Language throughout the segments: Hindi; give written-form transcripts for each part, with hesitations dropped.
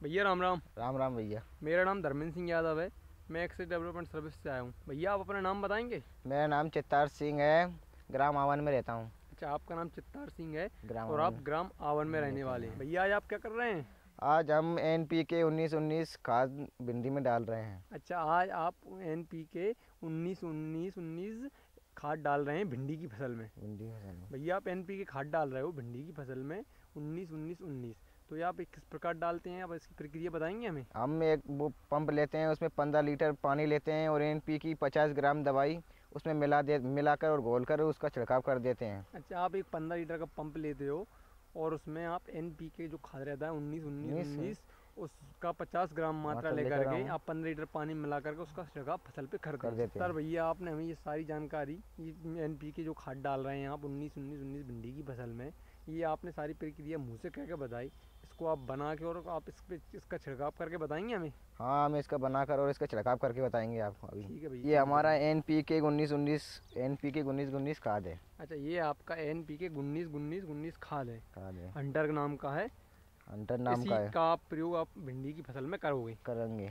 भैया राम राम। राम राम भैया। मेरा नाम धर्मेंद्र सिंह यादव है। मैं एक्सेस डेवलपमेंट सर्विस से आया हूँ। भैया आप अपना नाम बताएंगे? मेरा नाम चित्तार सिंह है, ग्राम आवन में रहता हूँ। अच्छा, आपका नाम चित्तार सिंह है ग्राम और आप आवन ग्राम आवन में रहने वाले हैं। भैया आज आप क्या कर रहे हैं? आज हम NPK 19-19 खाद भिंडी में डाल रहे हैं। अच्छा, आज आप NPK 19-19-19 खाद डाल रहे हैं भिंडी की फसल में। भिंडी फसल में भैया आप NPK खाद डाल रहे हो भिंडी की फसल में 19-19-19, तो ये आप किस प्रकार डालते हैं? आप इसकी प्रक्रिया बताएंगे हमें? हम एक वो पंप लेते हैं, उसमें 15 लीटर पानी लेते हैं और NPK की 50 ग्राम दवाई उसमें मिलाकर और घोलकर उसका छिड़काव कर देते हैं। अच्छा, आप एक 15 लीटर का पंप लेते हो और उसमें आप NPK जो खाद रहता है 19-19-19 उसका 50 ग्राम मात्रा लेकर के आप 15 लीटर पानी मिला करके उसका छिड़काव फसल पे कर देते हैं। भैया आपने हमें ये सारी जानकारी, ये NPK जो खाद डाल रहे हैं आप 19-19-19 भिंडी की फसल में, ये आपने सारी प्रक्रिया मुँह से कह के बताई। इसको आप बना के और आप इसका छिड़काव करके बताएंगे हमें? हाँ, हम इसका बनाकर और इसका छिड़काव करके बताएंगे आपको अभी। ठीक है भैया। ये हमारा NPK 19-19 खाद है। अच्छा, ये आपका NPK 19-19-19 खाद है, है हंटर नाम का है। हंटर नाम इसी का है। का प्रयोग आप भिंडी की फसल में करेंगे।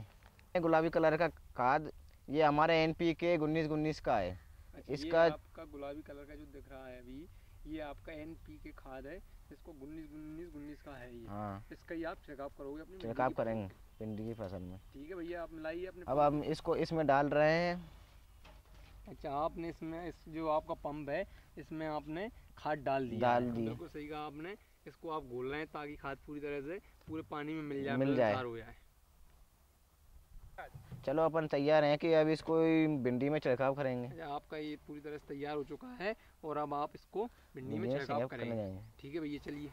गुलाबी कलर का खाद ये हमारा NPK 19-19 का है। अच्छा, इसका ये आपका गुलाबी कलर का जो दिख रहा है अभी, ये आपका NPK खाद है, इसको 19-19-19 का है ये। हाँ, इसका ही आप छिड़काव करोगे अपनी छिड़काव करेंगे भिंडी की फसल में। ठीक है भैया, आप मिलाइए अपने। अब हम इसको इसमें डाल रहे हैं। अच्छा, आपने इसमें इस जो आपका पंप है इसमें आपने खाद डाल दी। बिल्कुल सही कहा आपने। इसको आप घोल रहे हैं ताकि खाद पूरी तरह से पूरे पानी में मिल जाए हो जाए। चलो अपन तैयार हैं कि अब इसको भिंडी में छिड़काव करेंगे। अच्छा, आपका ये पूरी तरह से तैयार हो चुका है और अब आप इसको भिंडी में छिड़काव करेंगे। ठीक है भैया, चलिए।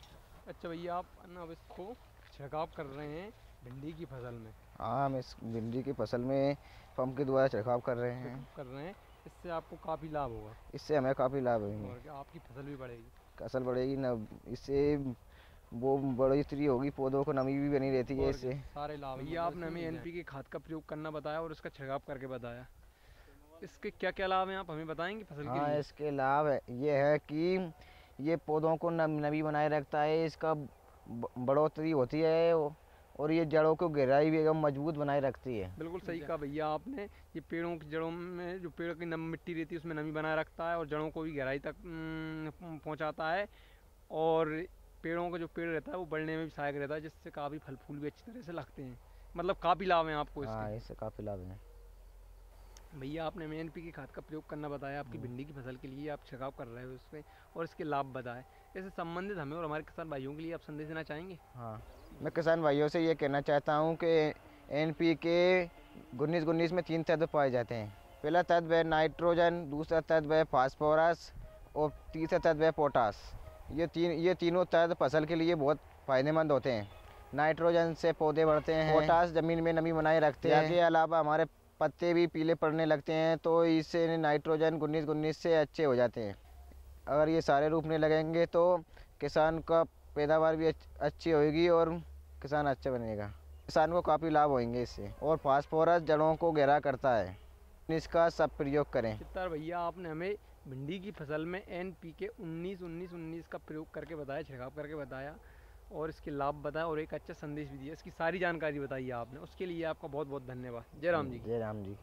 अच्छा भैया, आप अब इसको छिड़काव कर रहे हैं भिंडी की फसल में? हाँ, हम इस भिंडी की फसल में पंप के द्वारा छिड़काव कर रहे हैं। इससे आपको काफ़ी लाभ होगा। इससे हमें काफ़ी लाभ होगा और आपकी फसल भी बढ़ेगी। फसल बढ़ेगी ना, इससे वो बढ़ोतरी होगी, पौधों को नमी भी बनी रहती है, इससे सारे लाभ। भैया आपने हमें NPK खाद का प्रयोग करना बताया और इसका छिड़काव करके बताया। इसके क्या क्या लाभ हैं आप हमें बताएंगे फसल के लिए? इसके लाभ ये है कि ये पौधों को नमी बनाए रखता है, इसका बढ़ोतरी होती है और ये जड़ों को गहराई भी एकदम मजबूत बनाए रखती है। बिल्कुल सही कहा भैया आपने। ये पेड़ों की जड़ों में जो पेड़ की मिट्टी रहती है उसमें नमी बनाए रखता है और जड़ों को भी गहराई तक पहुंचाता है और पेड़ों का जो पेड़ रहता है वो बढ़ने में भी सहायक रहता है, जिससे काफ़ी फल फूल भी अच्छी तरह से लगते हैं। मतलब काफ़ी लाभ हैं आपको इसके। हाँ, इससे काफ़ी लाभ हैं। भैया आपने हमें NPK खाद का प्रयोग करना बताया, आपकी भिंडी की फसल के लिए आप छिड़काव कर रहे हो उसमें और इसके लाभ बताए। इससे संबंधित हमें और हमारे किसान भाइयों के लिए आप संदेश देना चाहेंगे? हाँ, मैं किसान भाइयों से ये कहना चाहता हूँ कि NPK 19-19 में 3 तत्व पाए जाते हैं। पहला तत्व है नाइट्रोजन, दूसरा तत्व है फास्फोरस और तीसरा तत्व है पोटास। ये तीनों तत्व फसल के लिए बहुत फायदेमंद होते हैं। नाइट्रोजन से पौधे बढ़ते हैं, पोटास ज़मीन में नमी बनाए रखते हैं, इसके अलावा हमारे पत्ते भी पीले पड़ने लगते हैं, तो इससे नाइट्रोजन 19-19 से अच्छे हो जाते हैं। अगर ये सारे रूपने लगेंगे तो किसान का पैदावार भी अच्छी होगी और किसान अच्छा बनेगा, किसान को काफ़ी लाभ होंगे इससे। और फास्फोरस जड़ों को गहरा करता है, इसका सब प्रयोग करें। चित्तार भैया आपने हमें भिंडी की फसल में NPK 19-19-19 का प्रयोग करके बताया, छिड़काव करके बताया और इसके लाभ बताया और एक अच्छा संदेश भी दिया। इसकी सारी जानकारी बताई आपने, उसके लिए आपका बहुत बहुत धन्यवाद। जय राम जी। जय राम जी।